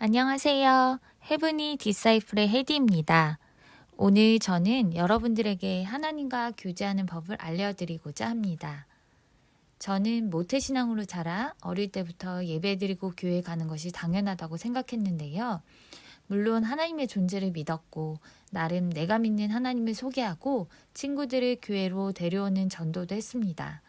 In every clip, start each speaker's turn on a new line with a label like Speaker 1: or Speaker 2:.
Speaker 1: 안녕하세요. 헤브니 디사이플의 헤디입니다. 오늘 저는 여러분들에게 하나님과 교제하는 법을 알려드리고자 합니다. 저는 모태신앙으로 자라 어릴 때부터 예배드리고 교회 가는 것이 당연하다고 생각했는데요. 물론 하나님의 존재를 믿었고 나름 내가 믿는 하나님을 소개하고 친구들을 교회로 데려오는 전도도 했습니다.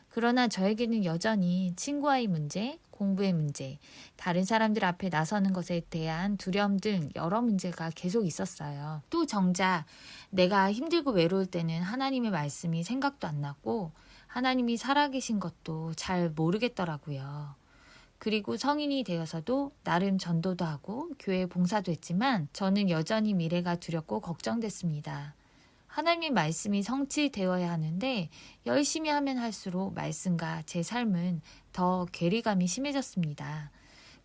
Speaker 1: 그러나 저에게는 여전히 친구와의 문제, 공부의 문제, 다른 사람들 앞에 나서는 것에 대한 두려움 등 여러 문제가 계속 있었어요. 또 정작 내가 힘들고 외로울 때는 하나님의 말씀이 생각도 안 났고 하나님이 살아계신 것도 잘 모르겠더라고요. 그리고 성인이 되어서도 나름 전도도 하고 교회 봉사도 했지만 저는 여전히 미래가 두렵고 걱정됐습니다. 하나님의 말씀이 성취되어야 하는데 열심히 하면 할수록 말씀과 제 삶은 더 괴리감이 심해졌습니다.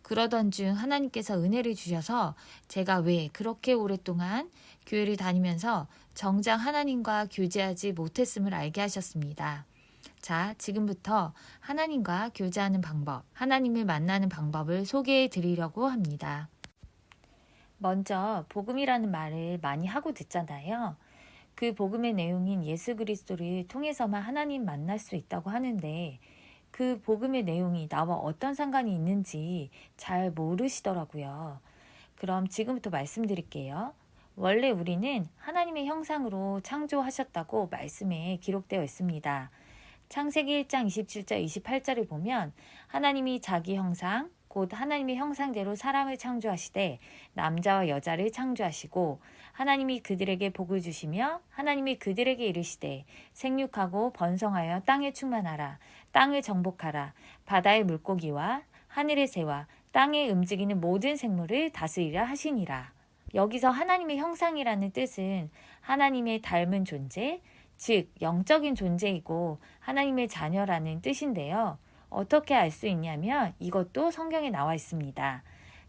Speaker 1: 그러던 중 하나님께서 은혜를 주셔서 제가 왜 그렇게 오랫동안 교회를 다니면서 정작 하나님과 교제하지 못했음을 알게 하셨습니다. 자, 지금부터 하나님과 교제하는 방법, 하나님을 만나는 방법을 소개해 드리려고 합니다. 먼저 복음이라는 말을 많이 하고 듣잖아요. 그 복음의 내용인 예수 그리스도를 통해서만 하나님 만날 수 있다고 하는데 그 복음의 내용이 나와 어떤 상관이 있는지 잘 모르시더라고요. 그럼 지금부터 말씀드릴게요. 원래 우리는 하나님의 형상으로 창조하셨다고 말씀에 기록되어 있습니다. 창세기 1장 27절 28절을 보면 하나님이 자기 형상 곧 하나님의 형상대로 사람을 창조하시되 남자와 여자를 창조하시고 하나님이 그들에게 복을 주시며 하나님이 그들에게 이르시되 생육하고 번성하여 땅에 충만하라 땅을 정복하라 바다의 물고기와 하늘의 새와 땅에 움직이는 모든 생물을 다스리라 하시니라. 여기서 하나님의 형상이라는 뜻은 하나님의 닮은 존재, 즉 영적인 존재이고 하나님의 자녀라는 뜻인데요. 어떻게 알 수 있냐면 이것도 성경에 나와 있습니다.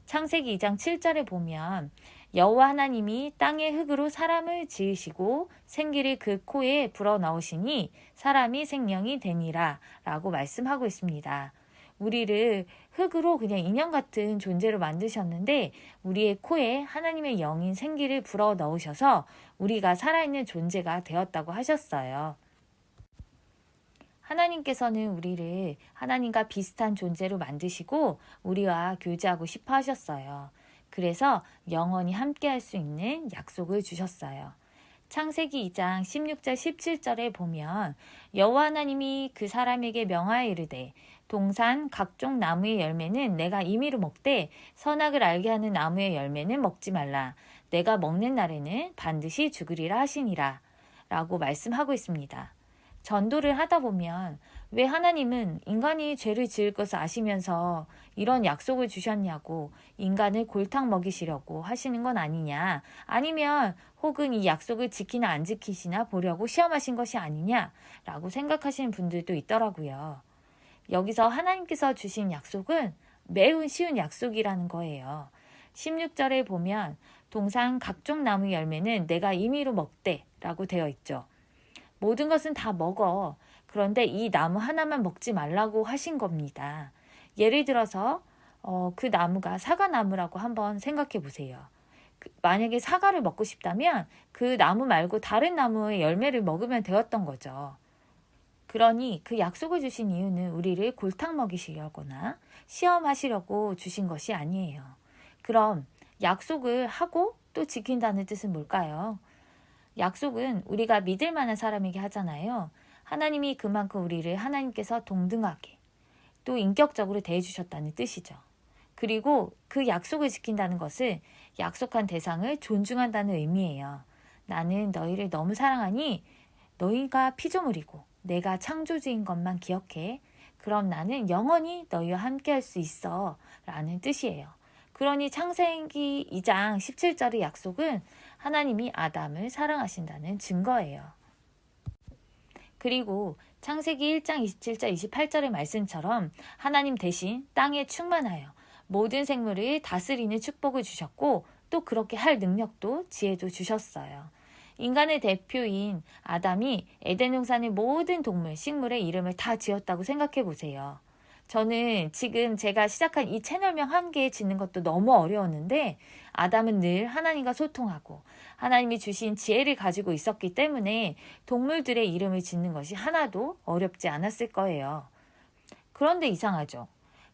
Speaker 1: 창세기 2장 7절에 보면 여호와 하나님이 땅의 흙으로 사람을 지으시고 생기를 그 코에 불어넣으시니 사람이 생명이 되니라 라고 말씀하고 있습니다. 우리를 흙으로 그냥 인형 같은 존재로 만드셨는데 우리의 코에 하나님의 영인 생기를 불어넣으셔서 우리가 살아있는 존재가 되었다고 하셨어요. 하나님께서는 우리를 하나님과 비슷한 존재로 만드시고 우리와 교제하고 싶어 하셨어요. 그래서 영원히 함께 할 수 있는 약속을 주셨어요. 창세기 2장 16절 17절에 보면 여호와 하나님이 그 사람에게 명하여 이르되 동산 각종 나무의 열매는 내가 임의로 먹되 선악을 알게 하는 나무의 열매는 먹지 말라. 내가 먹는 날에는 반드시 죽으리라 하시니라 라고 말씀하고 있습니다. 전도를 하다 보면 왜 하나님은 인간이 죄를 지을 것을 아시면서 이런 약속을 주셨냐고 인간을 골탕 먹이시려고 하시는 건 아니냐 아니면 혹은 이 약속을 지키나 안 지키시나 보려고 시험하신 것이 아니냐라고 생각하시는 분들도 있더라고요. 여기서 하나님께서 주신 약속은 매우 쉬운 약속이라는 거예요. 16절에 보면 동산 각종 나무 열매는 내가 임의로 먹되 라고 되어 있죠. 모든 것은 다 먹어. 그런데 이 나무 하나만 먹지 말라고 하신 겁니다. 예를 들어서 그 나무가 사과나무라고 한번 생각해 보세요. 만약에 사과를 먹고 싶다면 그 나무 말고 다른 나무의 열매를 먹으면 되었던 거죠. 그러니 그 약속을 주신 이유는 우리를 골탕 먹이시려거나 시험하시려고 주신 것이 아니에요. 그럼 약속을 하고 또 지킨다는 뜻은 뭘까요? 약속은 우리가 믿을 만한 사람에게 하잖아요. 하나님이 그만큼 우리를 하나님께서 동등하게 또 인격적으로 대해주셨다는 뜻이죠. 그리고 그 약속을 지킨다는 것은 약속한 대상을 존중한다는 의미예요. 나는 너희를 너무 사랑하니 너희가 피조물이고 내가 창조주인 것만 기억해. 그럼 나는 영원히 너희와 함께 할 수 있어 라는 뜻이에요. 그러니 창세기 2장 17절의 약속은 하나님이 아담을 사랑하신다는 증거예요. 그리고 창세기 1장 27절 28절의 말씀처럼 하나님 대신 땅에 충만하여 모든 생물을 다스리는 축복을 주셨고 또 그렇게 할 능력도 지혜도 주셨어요. 인간의 대표인 아담이 에덴 동산의 모든 동물, 식물의 이름을 다 지었다고 생각해 보세요. 저는 지금 제가 시작한 이 채널명 한 개 짓는 것도 너무 어려웠는데 아담은 늘 하나님과 소통하고 하나님이 주신 지혜를 가지고 있었기 때문에 동물들의 이름을 짓는 것이 하나도 어렵지 않았을 거예요. 그런데 이상하죠.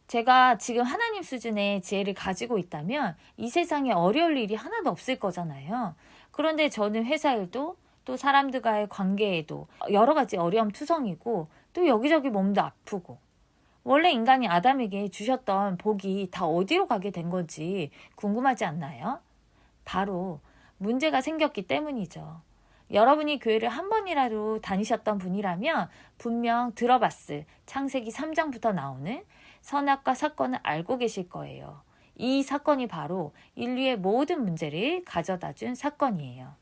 Speaker 1: 제가 지금 하나님 수준의 지혜를 가지고 있다면 이 세상에 어려울 일이 하나도 없을 거잖아요. 그런데 저는 회사 일도 또 사람들과의 관계에도 여러 가지 어려움 투성이고 또 여기저기 몸도 아프고 원래 인간이 아담에게 주셨던 복이 다 어디로 가게 된 건지 궁금하지 않나요? 바로 문제가 생겼기 때문이죠. 여러분이 교회를 한 번이라도 다니셨던 분이라면 분명 들어봤을 창세기 3장부터 나오는 선악과 사건을 알고 계실 거예요. 이 사건이 바로 인류의 모든 문제를 가져다 준 사건이에요.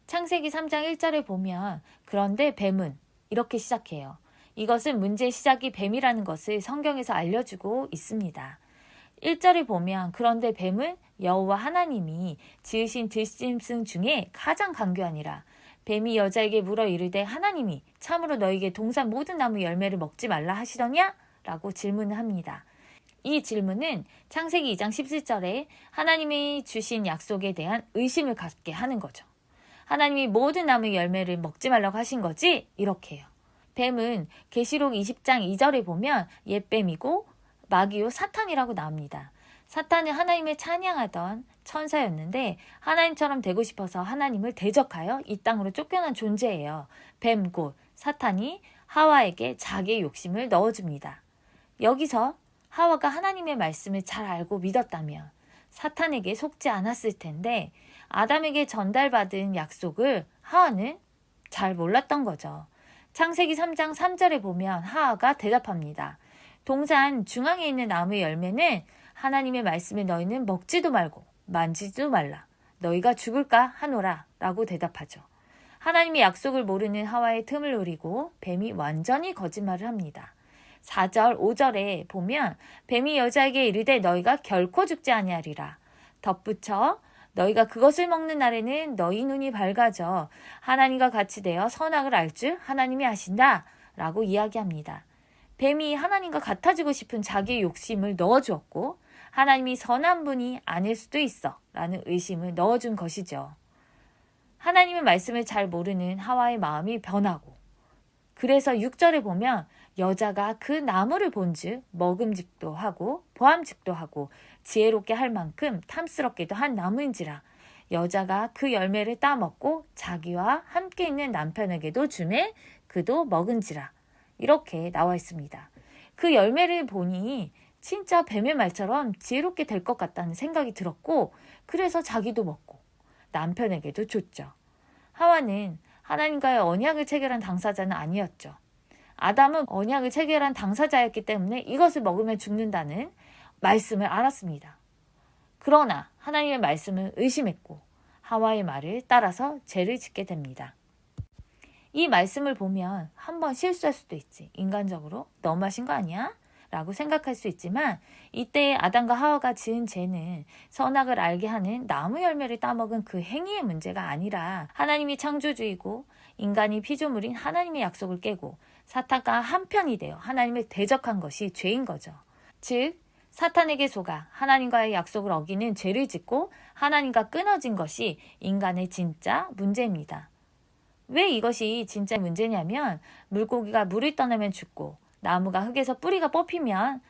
Speaker 1: 창세기 3장 1절에 보면 그런데 뱀은 이렇게 시작해요. 이것은 문제의 시작이 뱀이라는 것을 성경에서 알려주고 있습니다. 1절에 보면 그런데 뱀은 여호와 하나님이 지으신 들짐승 중에 가장 강교하니라. 뱀이 여자에게 물어 이르되 하나님이 참으로 너에게 동산 모든 나무 열매를 먹지 말라 하시더냐? 라고 질문을 합니다. 이 질문은 창세기 2장 17절에 하나님이 주신 약속에 대한 의심을 갖게 하는 거죠. 하나님이 모든 나무 열매를 먹지 말라고 하신 거지? 이렇게 해요. 뱀은 계시록 20장 2절에 보면 옛뱀이고 마귀요 사탄이라고 나옵니다. 사탄은 하나님을 찬양하던 천사였는데 하나님처럼 되고 싶어서 하나님을 대적하여 이 땅으로 쫓겨난 존재예요. 뱀 곧 사탄이 하와에게 자기의 욕심을 넣어줍니다. 여기서 하와가 하나님의 말씀을 잘 알고 믿었다면 사탄에게 속지 않았을 텐데 아담에게 전달받은 약속을 하와는 잘 몰랐던 거죠. 창세기 3장 3절에 보면 하와가 대답합니다. 동산 중앙에 있는 나무의 열매는 하나님의 말씀에 너희는 먹지도 말고 만지지도 말라. 너희가 죽을까 하노라 라고 대답하죠. 하나님의 약속을 모르는 하와의 틈을 노리고 뱀이 완전히 거짓말을 합니다. 4절 5절에 보면 뱀이 여자에게 이르되 너희가 결코 죽지 아니하리라. 덧붙여 너희가 그것을 먹는 날에는 너희 눈이 밝아져 하나님과 같이 되어 선악을 알 줄 하나님이 아신다 라고 이야기합니다. 뱀이 하나님과 같아지고 싶은 자기의 욕심을 넣어주었고 하나님이 선한 분이 아닐 수도 있어 라는 의심을 넣어준 것이죠. 하나님의 말씀을 잘 모르는 하와의 마음이 변하고 그래서 6절에 보면 여자가 그 나무를 본즉 먹음직도 하고 보암직도 하고 지혜롭게 할 만큼 탐스럽기도 한 나무인지라 여자가 그 열매를 따먹고 자기와 함께 있는 남편에게도 주매 그도 먹은지라 이렇게 나와 있습니다. 그 열매를 보니 진짜 뱀의 말처럼 지혜롭게 될 것 같다는 생각이 들었고 그래서 자기도 먹고 남편에게도 줬죠. 하와는 하나님과의 언약을 체결한 당사자는 아니었죠. 아담은 언약을 체결한 당사자였기 때문에 이것을 먹으면 죽는다는 말씀을 알았습니다. 그러나 하나님의 말씀을 의심했고 하와의 말을 따라서 죄를 짓게 됩니다. 이 말씀을 보면 한번 실수할 수도 있지. 인간적으로 너무하신 거 아니야? 라고 생각할 수 있지만 이때 아담과 하와가 지은 죄는 선악을 알게 하는 나무 열매를 따먹은 그 행위의 문제가 아니라 하나님이 창조주이고 인간이 피조물인 하나님의 약속을 깨고 사탄과 한편이 되어 하나님을 대적한 것이 죄인 거죠. 즉 사탄에게 속아 하나님과의 약속을 어기는 죄를 짓고 하나님과 끊어진 것이 인간의 진짜 문제입니다. 왜 이것이 진짜 문제냐면 물고기가 물을 떠나면 죽고 나무가 흙에서 뿌리가 뽑히면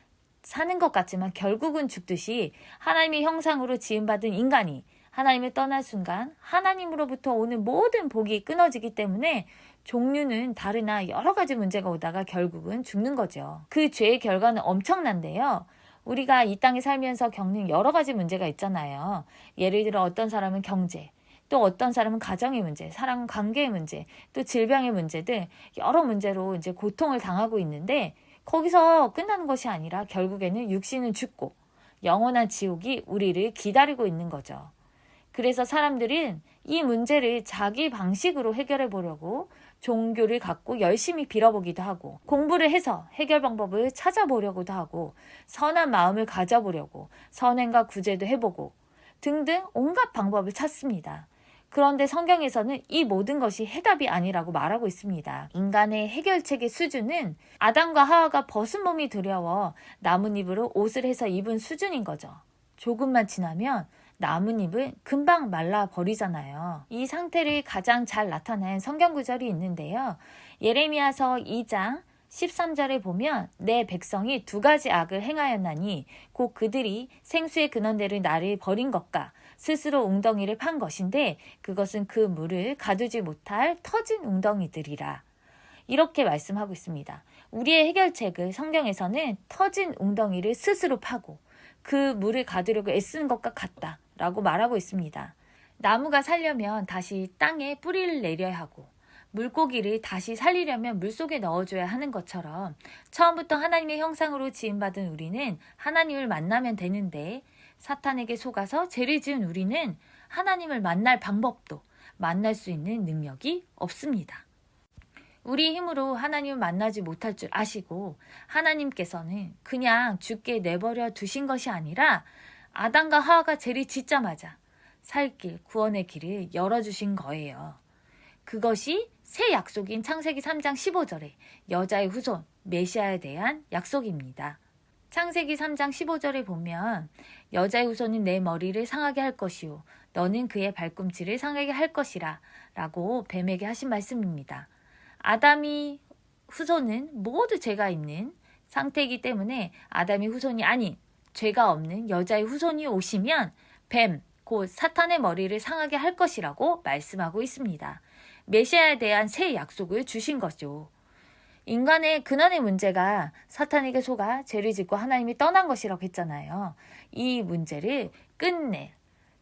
Speaker 1: 사는 것 같지만 결국은 죽듯이 하나님의 형상으로 지음받은 인간이 하나님을 떠날 순간 하나님으로부터 오는 모든 복이 끊어지기 때문에 종류는 다르나 여러 가지 문제가 오다가 결국은 죽는 거죠. 그 죄의 결과는 엄청난데요. 우리가 이 땅에 살면서 겪는 여러 가지 문제가 있잖아요. 예를 들어 어떤 사람은 경제, 또 어떤 사람은 가정의 문제, 사랑 관계의 문제, 또 질병의 문제 등 여러 문제로 이제 고통을 당하고 있는데 거기서 끝나는 것이 아니라 결국에는 육신은 죽고 영원한 지옥이 우리를 기다리고 있는 거죠. 그래서 사람들은 이 문제를 자기 방식으로 해결해 보려고 종교를 갖고 열심히 빌어보기도 하고 공부를 해서 해결 방법을 찾아보려고도 하고 선한 마음을 가져보려고 선행과 구제도 해보고 등등 온갖 방법을 찾습니다. 그런데 성경에서는 이 모든 것이 해답이 아니라고 말하고 있습니다. 인간의 해결책의 수준은 아담과 하와가 벗은 몸이 두려워 나뭇잎으로 옷을 해서 입은 수준인 거죠. 조금만 지나면 나뭇잎은 금방 말라버리잖아요. 이 상태를 가장 잘 나타낸 성경 구절이 있는데요. 예레미야서 2장 13절에 보면 내 백성이 두 가지 악을 행하였나니 곧 그들이 생수의 근원대를 나를 버린 것과 스스로 웅덩이를 판 것인데 그것은 그 물을 가두지 못할 터진 웅덩이들이라. 이렇게 말씀하고 있습니다. 우리의 해결책을 성경에서는 터진 웅덩이를 스스로 파고 그 물을 가두려고 애쓰는 것과 같다 라고 말하고 있습니다. 나무가 살려면 다시 땅에 뿌리를 내려야 하고 물고기를 다시 살리려면 물속에 넣어줘야 하는 것처럼 처음부터 하나님의 형상으로 지음받은 우리는 하나님을 만나면 되는데 사탄에게 속아서 죄를 지은 우리는 하나님을 만날 방법도 만날 수 있는 능력이 없습니다. 우리 힘으로 하나님을 만나지 못할 줄 아시고 하나님께서는 그냥 죽게 내버려 두신 것이 아니라 아담과 하와가 죄를 짓자마자 살 길, 구원의 길을 열어주신 거예요. 그것이 새 약속인 창세기 3장 15절에 여자의 후손 메시아에 대한 약속입니다. 창세기 3장 15절에 보면 여자의 후손은 내 머리를 상하게 할 것이요 너는 그의 발꿈치를 상하게 할 것이라 라고 뱀에게 하신 말씀입니다. 아담이 후손은 모두 죄가 있는 상태이기 때문에 아담이 후손이 아닌 죄가 없는 여자의 후손이 오시면 뱀, 곧 사탄의 머리를 상하게 할 것이라고 말씀하고 있습니다. 메시아에 대한 새 약속을 주신 거죠. 인간의 근원의 문제가 사탄에게 속아 죄를 짓고 하나님이 떠난 것이라고 했잖아요. 이 문제를 끝낼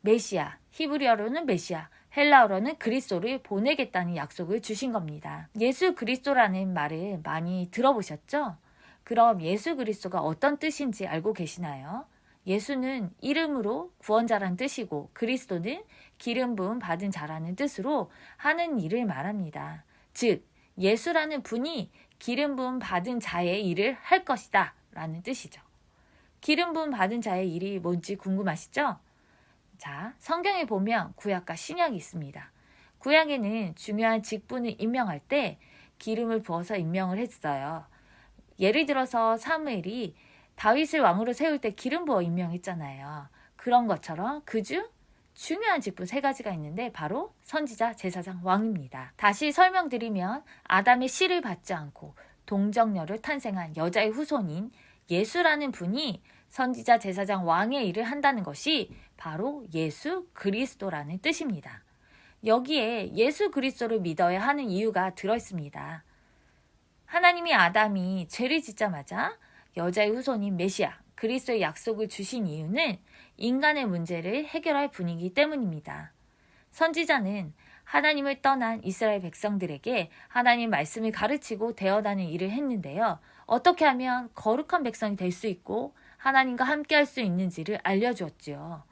Speaker 1: 메시아, 히브리어로는 메시아, 헬라어로는 그리스도를 보내겠다는 약속을 주신 겁니다. 예수 그리스도라는 말을 많이 들어보셨죠? 그럼 예수 그리스도가 어떤 뜻인지 알고 계시나요? 예수는 이름으로 구원자란 뜻이고 그리스도는 기름 부음 받은 자라는 뜻으로 하는 일을 말합니다. 즉 예수라는 분이 기름 부음 받은 자의 일을 할 것이다 라는 뜻이죠. 기름 부음 받은 자의 일이 뭔지 궁금하시죠? 자, 성경에 보면 구약과 신약이 있습니다. 구약에는 중요한 직분을 임명할 때 기름을 부어서 임명을 했어요. 예를 들어서 사무엘이 다윗을 왕으로 세울 때 기름 부어 임명했잖아요. 그런 것처럼 그중 중요한 직분 3가지가 있는데 바로 선지자, 제사장, 왕입니다. 다시 설명드리면 아담의 씨를 받지 않고 동정녀를 탄생한 여자의 후손인 예수라는 분이 선지자, 제사장, 왕의 일을 한다는 것이 바로 예수 그리스도라는 뜻입니다. 여기에 예수 그리스도를 믿어야 하는 이유가 들어있습니다. 하나님이 아담이 죄를 짓자마자 여자의 후손인 메시아, 그리스도의 약속을 주신 이유는 인간의 문제를 해결할 분이기 때문입니다. 선지자는 하나님을 떠난 이스라엘 백성들에게 하나님 말씀을 가르치고 대언하는 일을 했는데요. 어떻게 하면 거룩한 백성이 될 수 있고 하나님과 함께 할 수 있는지를 알려주었지요.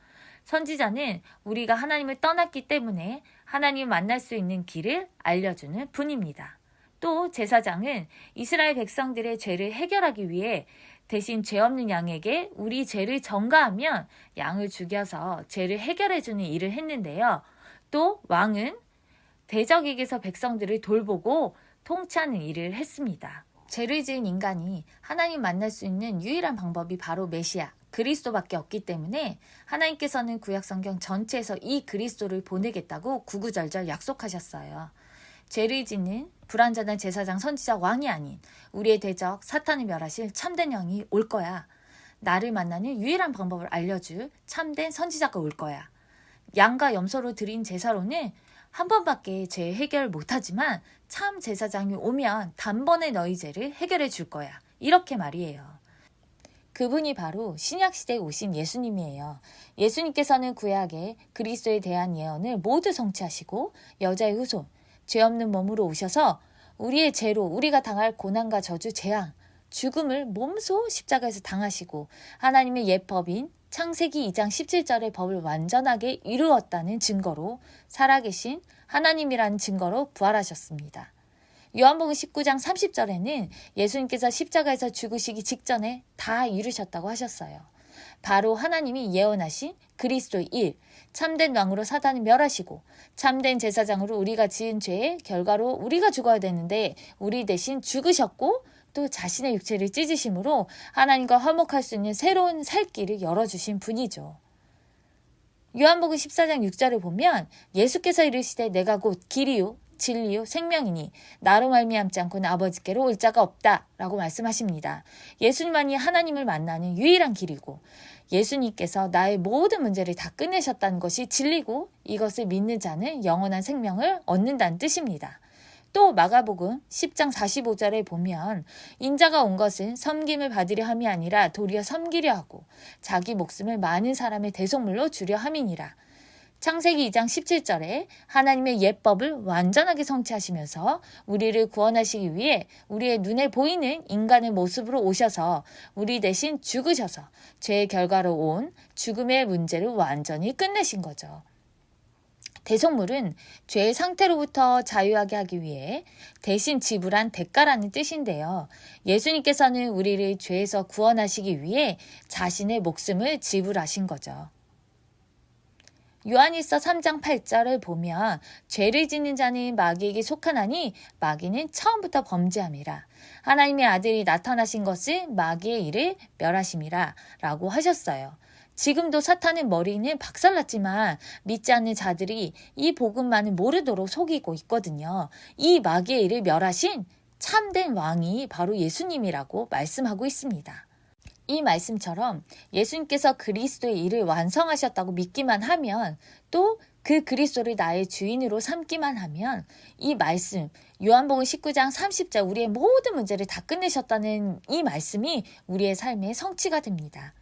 Speaker 1: 선지자는 우리가 하나님을 떠났기 때문에 하나님을 만날 수 있는 길을 알려주는 분입니다. 또 제사장은 이스라엘 백성들의 죄를 해결하기 위해 대신 죄 없는 양에게 우리 죄를 전가하면 양을 죽여서 죄를 해결해주는 일을 했는데요. 또 왕은 대적에게서 백성들을 돌보고 통치하는 일을 했습니다. 죄를 지은 인간이 하나님 만날 수 있는 유일한 방법이 바로 메시아, 그리스도밖에 없기 때문에 하나님께서는 구약성경 전체에서 이 그리스도를 보내겠다고 구구절절 약속하셨어요. 죄를 짓는 불완전한 제사장, 선지자, 왕이 아닌 우리의 대적 사탄을 멸하실 참된 영이 올 거야. 나를 만나는 유일한 방법을 알려줄 참된 선지자가 올 거야. 양과 염소로 드린 제사로는 한 번밖에 죄 해결 못하지만 참 제사장이 오면 단번에 너희 죄를 해결해 줄 거야. 이렇게 말이에요. 그분이 바로 신약시대에 오신 예수님이에요. 예수님께서는 구약에 그리스도에 대한 예언을 모두 성취하시고 여자의 후손, 죄 없는 몸으로 오셔서 우리의 죄로 우리가 당할 고난과 저주, 재앙, 죽음을 몸소 십자가에서 당하시고 하나님의 예법인 창세기 2장 17절의 법을 완전하게 이루었다는 증거로 살아계신 하나님이라는 증거로 부활하셨습니다. 요한복음 19장 30절에는 예수님께서 십자가에서 죽으시기 직전에 다 이루셨다고 하셨어요. 바로 하나님이 예언하신 그리스도의 일, 참된 왕으로 사단을 멸하시고 참된 제사장으로 우리가 지은 죄의 결과로 우리가 죽어야 되는데 우리 대신 죽으셨고 또 자신의 육체를 찢으심으로 하나님과 화목할 수 있는 새로운 살 길을 열어주신 분이죠. 요한복음 14장 6절을 보면 예수께서 이르시되 내가 곧 길이요 진리요 생명이니 나로 말미암지 않고는 아버지께로 올 자가 없다 라고 말씀하십니다. 예수님만이 하나님을 만나는 유일한 길이고 예수님께서 나의 모든 문제를 다 끝내셨다는 것이 진리고 이것을 믿는 자는 영원한 생명을 얻는다는 뜻입니다. 또 마가복음 10장 45절에 보면 인자가 온 것은 섬김을 받으려 함이 아니라 도리어 섬기려 하고 자기 목숨을 많은 사람의 대속물로 주려 함이니라. 창세기 2장 17절에 하나님의 예법을 완전하게 성취하시면서 우리를 구원하시기 위해 우리의 눈에 보이는 인간의 모습으로 오셔서 우리 대신 죽으셔서 죄의 결과로 온 죽음의 문제를 완전히 끝내신 거죠. 대속물은 죄의 상태로부터 자유하게 하기 위해 대신 지불한 대가라는 뜻인데요. 예수님께서는 우리를 죄에서 구원하시기 위해 자신의 목숨을 지불하신 거죠. 요한일서 3장 8절을 보면 죄를 짓는 자는 마귀에게 속하나니 마귀는 처음부터 범죄함이라. 하나님의 아들이 나타나신 것은 마귀의 일을 멸하심이라 라고 하셨어요. 지금도 사탄의 머리는 박살났지만 믿지 않는 자들이 이 복음만을 모르도록 속이고 있거든요. 이 마귀의 일을 멸하신 참된 왕이 바로 예수님이라고 말씀하고 있습니다. 이 말씀처럼 예수님께서 그리스도의 일을 완성하셨다고 믿기만 하면 또 그 그리스도를 나의 주인으로 삼기만 하면 이 말씀 요한복음 19장 30절 우리의 모든 문제를 다 끝내셨다는 이 말씀이 우리의 삶의 성취가 됩니다.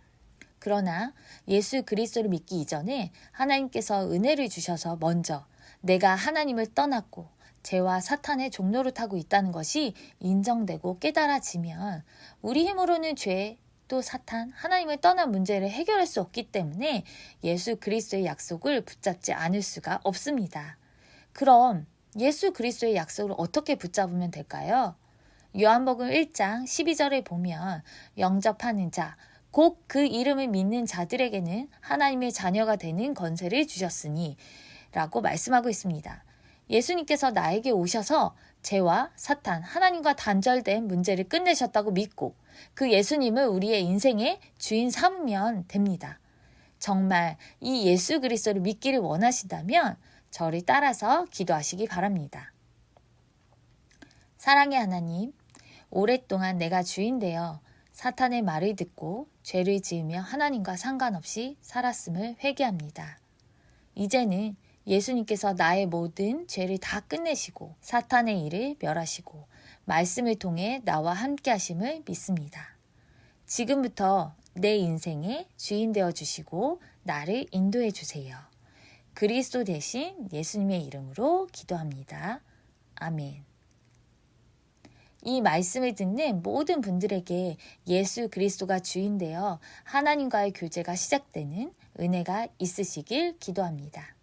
Speaker 1: 그러나 예수 그리스도를 믿기 이전에 하나님께서 은혜를 주셔서 먼저 내가 하나님을 떠났고 죄와 사탄의 종로를 타고 있다는 것이 인정되고 깨달아지면 우리 힘으로는 죄, 또 사탄, 하나님을 떠난 문제를 해결할 수 없기 때문에 예수 그리스도의 약속을 붙잡지 않을 수가 없습니다. 그럼 예수 그리스도의 약속을 어떻게 붙잡으면 될까요? 요한복음 1장 12절에 보면 영접하는 자, 곧 그 이름을 믿는 자들에게는 하나님의 자녀가 되는 권세를 주셨으니 라고 말씀하고 있습니다. 예수님께서 나에게 오셔서 죄와 사탄, 하나님과 단절된 문제를 끝내셨다고 믿고 그 예수님을 우리의 인생의 주인 삼으면 됩니다. 정말 이 예수 그리스도를 믿기를 원하신다면 저를 따라서 기도하시기 바랍니다. 사랑의 하나님, 오랫동안 내가 주인 되어 사탄의 말을 듣고 죄를 지으며 하나님과 상관없이 살았음을 회개합니다. 이제는 예수님께서 나의 모든 죄를 다 끝내시고 사탄의 일을 멸하시고 말씀을 통해 나와 함께 하심을 믿습니다. 지금부터 내 인생의 주인 되어 주시고 나를 인도해 주세요. 그리스도 대신 예수님의 이름으로 기도합니다. 아멘. 이 말씀을 듣는 모든 분들에게 예수 그리스도가 주인 되어 하나님과의 교제가 시작되는 은혜가 있으시길 기도합니다.